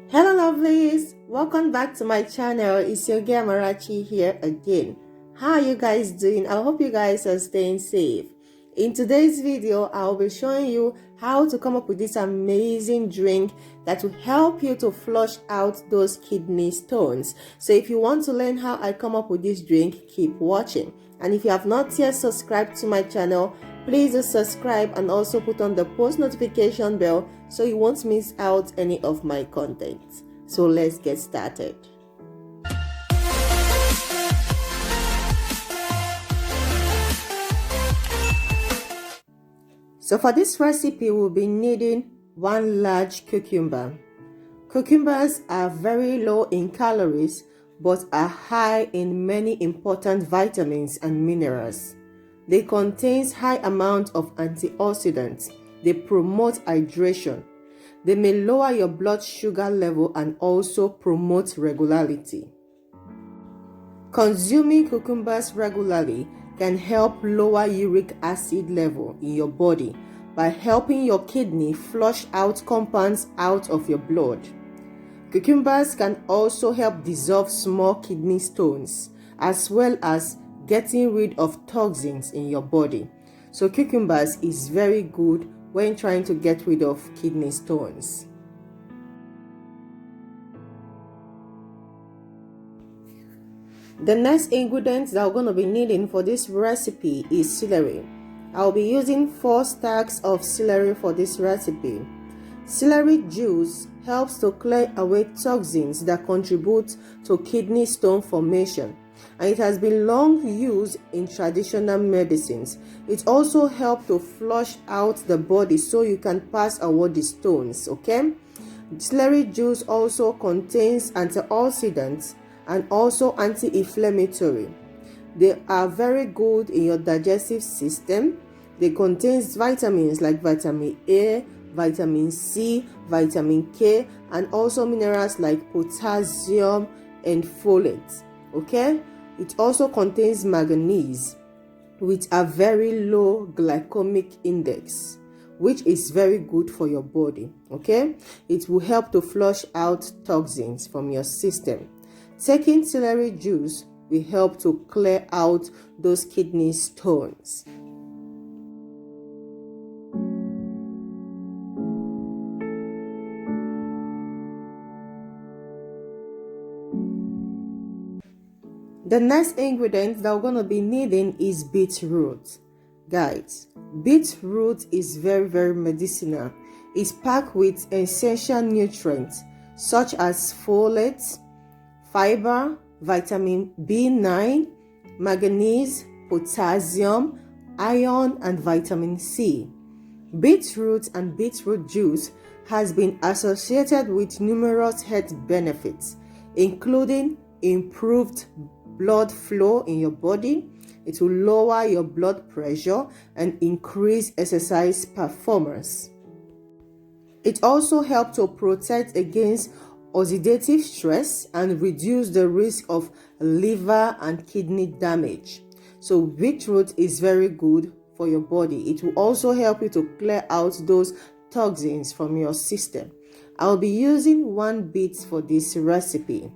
Hello lovelies, welcome back to my channel. It's your girl Marachi here again. How are you guys doing? I hope you guys are staying safe. In today's video, I'll be showing you how to come up with this amazing drink that will help you to flush out those kidney stones. So if you want to learn how I come up with this drink, keep watching. And if you have not yet subscribed to my channel, please do subscribe and also put on the post notification bell so you won't miss out any of my content. So let's get started. So for this recipe, we'll be needing 1 large cucumber. Cucumbers are very low in calories but are high in many important vitamins and minerals. They contain high amount of antioxidants. They promote hydration. They may lower your blood sugar level and also promote regularity. Consuming cucumbers regularly can help lower uric acid level in your body by helping your kidney flush out compounds out of your blood. Cucumbers can also help dissolve small kidney stones as well as getting rid of toxins in your body. So cucumbers is very good when trying to get rid of kidney stones. The next ingredients that we're going to be needing for this recipe is celery. I'll be using 4 stalks of celery for this recipe. Celery juice helps to clear away toxins that contribute to kidney stone formation, and it has been long used in traditional medicines. It also helps to flush out the body so you can pass away the stones, okay? Celery juice also contains antioxidants and also anti-inflammatory. They are very good in your digestive system. They contain vitamins like vitamin A, vitamin C, vitamin K, and also minerals like potassium and folate. Okay, it also contains manganese with a very low glycemic index, which is very good for your body. Okay, it will help to flush out toxins from your system. Taking celery juice will help to clear out those kidney stones. The next ingredient that we're going to be needing is beetroot. Guys, beetroot is very medicinal. It's packed with essential nutrients such as folate, fiber, vitamin B9, manganese, potassium, iron, and vitamin C. Beetroot and beetroot juice has been associated with numerous health benefits, including improved blood flow in your body. It will lower your blood pressure and increase exercise performance. It also helps to protect against oxidative stress and reduce the risk of liver and kidney damage. So beetroot is very good for your body. It will also help you to clear out those toxins from your system. I'll be using 1 beet for this recipe.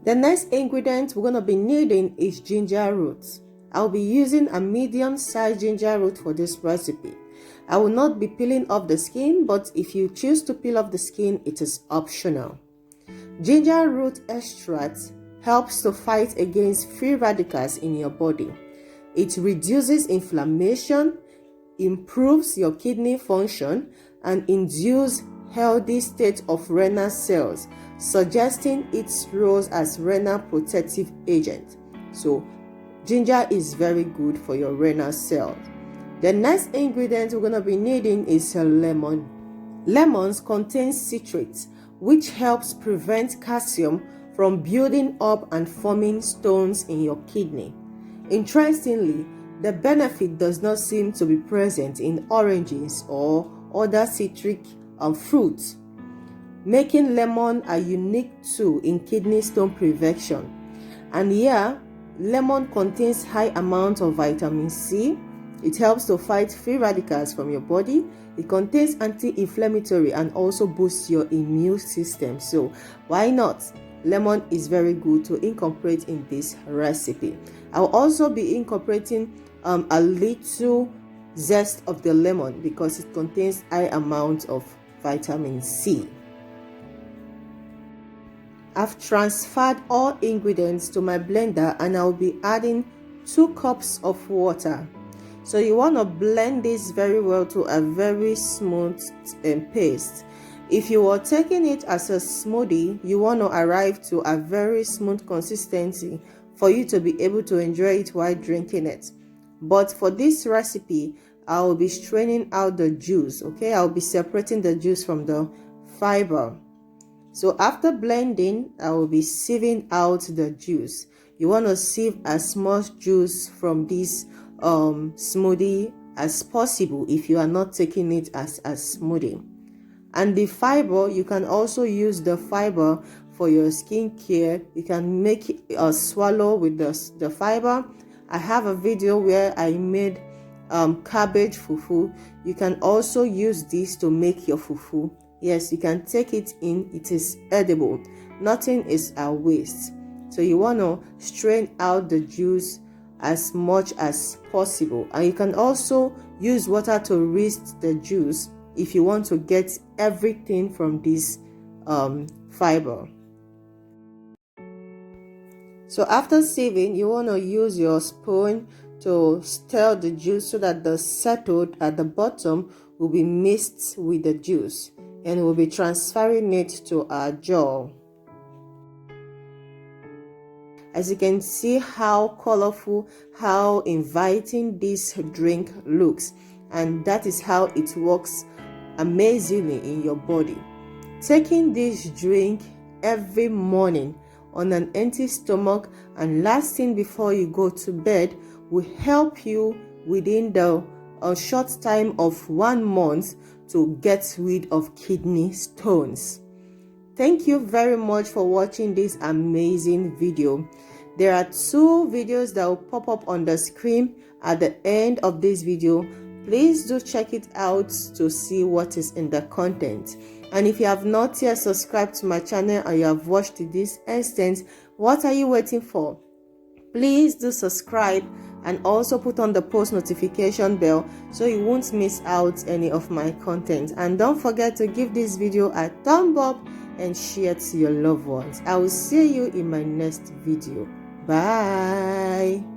The next ingredient we're going to be needing is ginger root. I'll be using a medium-sized ginger root for this recipe. I will not be peeling off the skin, but if you choose to peel off the skin, it is optional. Ginger root extract helps to fight against free radicals in your body. It reduces inflammation, improves your kidney function, and induces healthy state of renal cells, suggesting its role as renal protective agent. So ginger is very good for your renal cells. The next ingredient we're going to be needing is a lemon. Lemons contain citrates, which helps prevent calcium from building up and forming stones in your kidney. Interestingly, the benefit does not seem to be present in oranges or other citric fruits. making lemon a unique tool in kidney stone prevention. And yeah, lemon contains high amounts of vitamin C. It helps to fight free radicals from your body. It contains anti-inflammatory and also boosts your immune system. So why not? Lemon is very good to incorporate in this recipe. I'll also be incorporating a little zest of the lemon because it contains high amounts of vitamin C. I've transferred all ingredients to my blender and I'll be adding 2 cups of water. So you want to blend this very well to a very smooth paste. If you are taking it as a smoothie, you want to arrive to a very smooth consistency for you to be able to enjoy it while drinking it. But for this recipe, I will be straining out the juice, okay? I'll be separating the juice from the fiber. So after blending, I will be sieving out the juice. You want to sieve as much juice from this smoothie as possible if you are not taking it as a smoothie. And the fiber, you can also use the fiber for your skincare. You can make a swallow with the fiber. I have a video where I made cabbage fufu. You can also use this to make your fufu. Yes, you can take it in. It is edible. Nothing is a waste. So you want to strain out the juice as much as possible. And you can also use water to rinse the juice if you want to get everything from this fiber. So after sieving, you want to use your spoon to stir the juice so that the settled at the bottom will be mixed with the juice, and we'll be transferring it to our jar. As you can see how colorful, how inviting this drink looks, and that is how it works amazingly in your body. Taking this drink every morning on an empty stomach and last thing before you go to bed will help you within the short time of 1 month to get rid of kidney stones. Thank you very much for watching this amazing video. There are 2 videos that will pop up on the screen at the end of this video. Please do check it out to see what is in the content. And if you have not yet subscribed to my channel and you have watched this instance, what are you waiting for? Please do subscribe and also put on the post notification bell so you won't miss out any of my content. And don't forget to give this video a thumb up and share to your loved ones. I will see you in my next video. Bye.